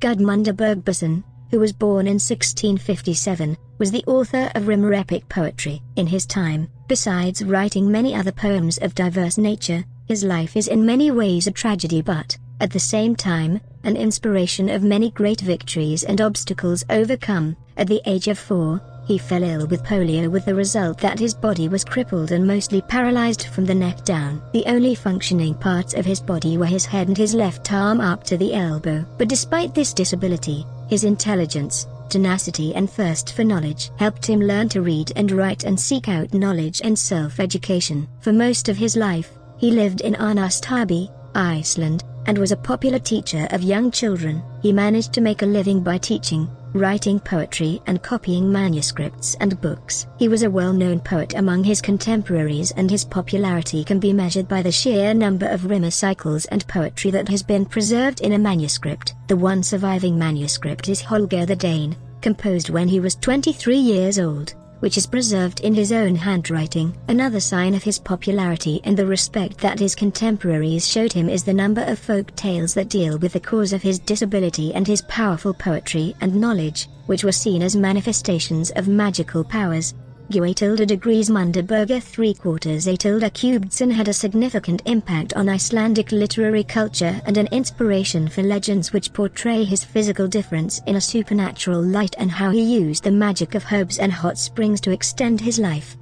Gudmundur Bergborsson, who was born in 1657, was the author of rimur epic poetry. In his time, besides writing many other poems of diverse nature, his life is in many ways a tragedy but, at the same time, an inspiration of many great victories and obstacles overcome. At the age of 4, he fell ill with polio, with the result that his body was crippled and mostly paralyzed from the neck down. The only functioning parts of his body were his head and his left arm up to the elbow. But despite this disability, his intelligence, tenacity and thirst for knowledge helped him learn to read and write and seek out knowledge and self-education. For most of his life, he lived in Arnarstabi, Iceland, and was a popular teacher of young children. He managed to make a living by teaching, writing poetry and copying manuscripts and books. He was a well-known poet among his contemporaries, and his popularity can be measured by the sheer number of rimur cycles and poetry that has been preserved in a manuscript. The one surviving manuscript is Holger the Dane, composed when he was 23 years old, which is preserved in his own handwriting. Another sign of his popularity and the respect that his contemporaries showed him is the number of folk tales that deal with the cause of his disability and his powerful poetry and knowledge, which were seen as manifestations of magical powers. Gudmundur Bergborsson had a significant impact on Icelandic literary culture and an inspiration for legends which portray his physical difference in a supernatural light and how he used the magic of herbs and hot springs to extend his life.